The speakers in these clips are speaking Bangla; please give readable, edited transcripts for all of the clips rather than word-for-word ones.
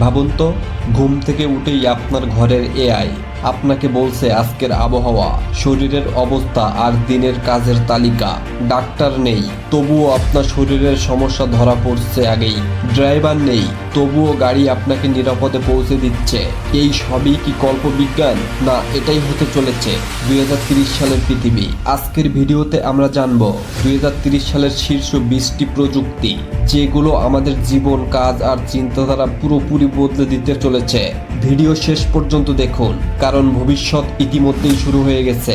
ভাবুন তো, ঘুম থেকে উঠেই আপনার ঘরের এআই আপনাকে বলছে আজকের আবহাওয়া, শরীরের অবস্থা আর দিনের কাজের তালিকা। ডাক্তার নেই, তবুও আপনার শরীরের সমস্যা ধরা পড়ছে আগেই। ড্রাইভার নেই, তবুও গাড়ি আপনাকে নিরাপদে পৌঁছে দিচ্ছে। এই সবই কি কল্পবিজ্ঞান? না, এটাই হতে চলেছে 2030 সালের পৃথিবী। আজকের ভিডিওতে আমরা জানব 2030 সালের শীর্ষ 20টি প্রযুক্তি, যেগুলো আমাদের জীবন, কাজ আর চিন্তাধারা পুরোপুরি বদলে দিতে চলেছে। ভিডিও শেষ পর্যন্ত দেখুন, কারণ ভবিষ্যৎ ইতিমধ্যেই শুরু হয়ে গেছে।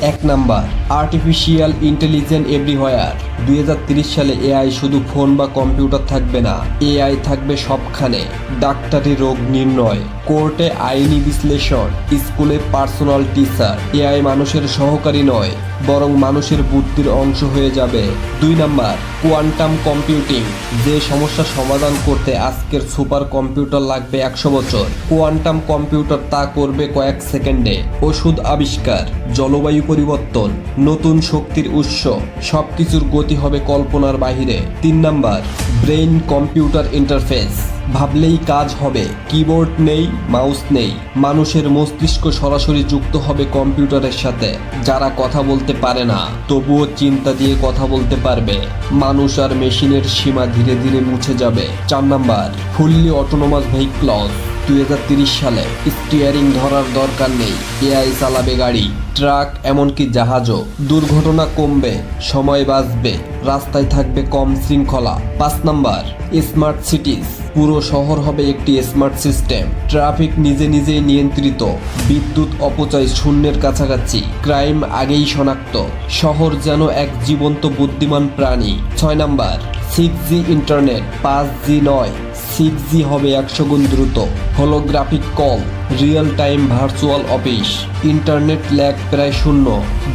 1 নাম্বার, আর্টিফিশিয়াল ইন্টেলিজেন্স এভরিহোয়ার। 2030 সালে এআই শুধু ফোন বা কম্পিউটার থাকবে না, এআই থাকবে সবখানে। ডাক্তারি রোগ নির্ণয়, কোর্টে আইনি বিশ্লেষণ, স্কুলে পার্সোনাল টিচার। এআই মানুষের সহকারী নয়, বরং মানুষের বুদ্ধির অংশ হয়ে যাবে। 2 নাম্বার, কোয়ান্টাম কম্পিউটিং। যে সমস্যা সমাধান করতে আজকের সুপার কম্পিউটার লাগবে 100 বছর, কোয়ান্টাম কম্পিউটার তা করবে কয়েক সেকেন্ডে। ওষুধ আবিষ্কার, জলবায়ু পরিবর্তন, নতুন শক্তির উৎস, সবকিছুর গতি হবে কল্পনার বাহিরে। 3 নাম্বার, ব্রেইন কম্পিউটার ইন্টারফেস। ভাবলেই কাজ হবে, কিবোর্ড নেই, মাউস নেই। মানুষের মস্তিষ্ক সরাসরি যুক্ত হবে কম্পিউটারের সাথে। যারা কথা বলতে পারে না, তবুও চিন্তা দিয়ে কথা বলতে পারবে। মানুষ আর মেশিনের সীমা ধীরে ধীরে মুছে যাবে। 4 নাম্বার, ফুললি অটোনোমাস ভেহিকলস। 2030 সালে স্টিয়ারিং ধরার দরকার নেই, এআই চালাবে গাড়ি, ট্রাক, এমনকি জাহাজও। দুর্ঘটনা কমবে, সময় বাঁচবে, রাস্তায় থাকবে কম শৃঙ্খলা। 5 নাম্বার, স্মার্ট সিটিজ। পুরো শহর হবে একটি স্মার্ট সিস্টেম। ট্রাফিক নিজে নিজেই নিয়ন্ত্রিত, বিদ্যুৎ অপচয় শূন্যের কাছাকাছি, ক্রাইম আগেই শনাক্ত। শহর যেন এক জীবন্ত বুদ্ধিমান প্রাণী। 6 নাম্বার, 6G ইন্টারনেট। 5G নয়, 6G হবে 100 গুণ দ্রুত। Holographic call, real time virtual office, internet lag প্রায় শূন্য।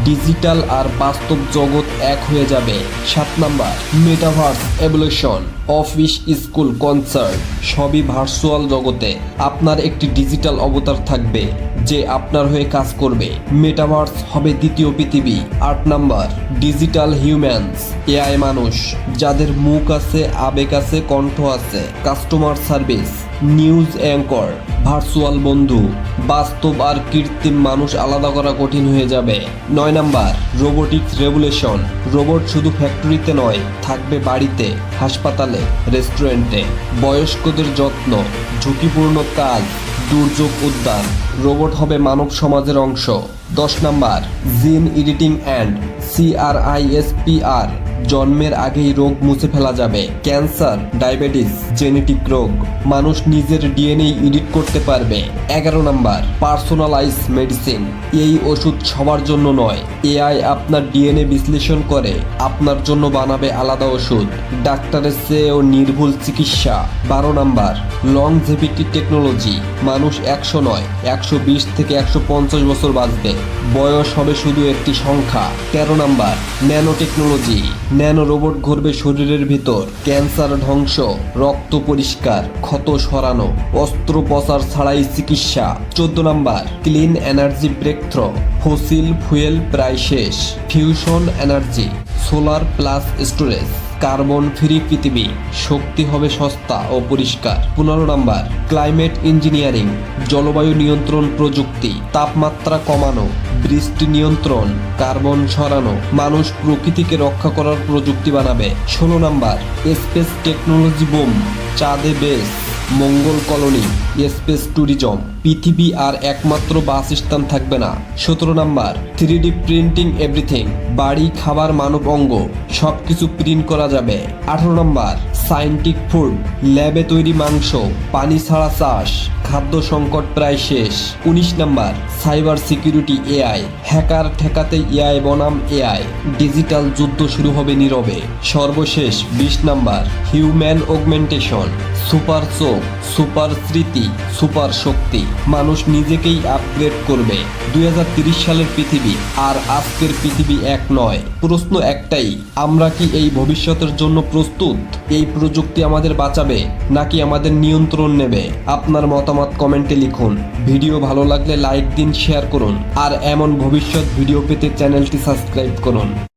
ডিজিটাল আর বাস্তব জগৎ এক হয়ে যাবে। 7 number, metaverse evolution. Office, school, concert সবই ভার্চুয়াল জগতে। আপনার একটি ডিজিটাল অবতার থাকবে যে আপনার হয়ে কাজ করবে। মেটাভার্স হবে দ্বিতীয় পৃথিবী। 8 নাম্বার, ডিজিটাল হিউম্যানস। এআই মানুষ, যাদের মুখ আছে, আবেগ আছে, কণ্ঠ আছে। Customer service, news anchor, virtual বন্ধু। বাস্তব আর কৃত্রিম মানুষ আলাদা করা কঠিন হয়ে যাবে। 9 নাম্বার, রোবোটিক্স রেভলিউশন। রোবট শুধু ফ্যাক্টরিতে নয়, থাকবে বাড়িতে, হাসপাতালে, রেস্টুরেন্টে। বয়স্কদের যত্ন, ঝুঁকিপূর্ণ কাজ, দুর্যোগ উদ্যান। রোবট হবে মানব সমাজের অংশ। 10 নাম্বার, জিন এডিটিং অ্যান্ড CRISPR। জন্মের আগেই রোগ মুছে ফেলা যাবে। ক্যান্সার, ডায়াবেটিস, জেনেটিক রোগ। মানুষ নিজের ডিএনএ এডিট করতে পারবে। 11 নাম্বার, পার্সোনালাইজ মেডিসিন। এই ওষুধ সবার জন্য নয়, এআই আপনার ডিএনএ বিশ্লেষণ করে আপনার জন্য বানাবে আলাদা ওষুধ। ডাক্তারের চেয়েও নির্ভুল চিকিৎসা। 12 নাম্বার, লংজেভিটি টেকনোলজি। মানুষ 100 নয়, 120 থেকে 150 বছর বাঁচবে। বয়স হবে শুধু একটি সংখ্যা। 13 number, nano technology. Nano robot ঘুরবে শরীরের ভিতর। ক্যান্সার ধ্বংস, রক্ত পরিষ্কার, ক্ষত সরানো, অস্ত্রোপচার ছাড়াই চিকিৎসা। 14 number, clean energy breakthrough. Fossil fuel প্রায় শেষ। Fusion energy, solar plus storage. Carbon free পৃথিবী, শক্তি হবে সস্তা ও পরিষ্কার। 15 নাম্বার, ক্লাইমেট ইঞ্জিনিয়ারিং। জলবায়ু নিয়ন্ত্রণ প্রযুক্তি। তাপমাত্রা কমানো, বৃষ্টি নিয়ন্ত্রণ, কার্বন সরানো। মানুষ প্রকৃতিকে রক্ষা করার প্রযুক্তি বানাবে। 16 নাম্বার, স্পেস টেকনোলজি বুম। চাঁদে বেস, মঙ্গল কলোনি, স্পেস ট্যুরিজম। পৃথিবী আর একমাত্র বাসস্থান থাকবে না। 17 নাম্বার, 3D প্রিন্টিং এভরিথিং। বাড়ি, খাবার, মানব অঙ্গ সবকিছু প্রিন্ট করা যাবে। 18 নাম্বার, সায়েন্টিফিক ফুড। ল্যাবে তৈরি মাংস, পানি ছাড়া চাষ। খাদ্য সংকট প্রায় শেষ। 19 number, cyber security AI. Hacker ঠেকাতে এআই বনাম এআই। ডিজিটাল যুদ্ধ শুরু হবে নীরবে। সর্বশেষ 20 নাম্বার, হিউম্যান অগমেন্টেশন। সুপার চোখ, সুপার স্মৃতি, সুপার শক্তি। মানুষ নিজেকেই আপগ্রেড করবে। 2030 সালের পৃথিবী আর আজকের পৃথিবী এক নয়। প্রশ্ন একটাই, আমরা কি এই ভবিষ্যতের জন্য প্রস্তুত? এই প্রযুক্তি আমাদের বাঁচাবে নাকি আমাদের নিয়ন্ত্রণ নেবে? আপনার মতামত কমেন্টে লিখুন। ভিডিও ভালো লাগলে লাইক দিন, শেয়ার করুন। আর এমন ভবিষ্যৎ ভিডিও পেতে চ্যানেলটি সাবস্ক্রাইব করুন।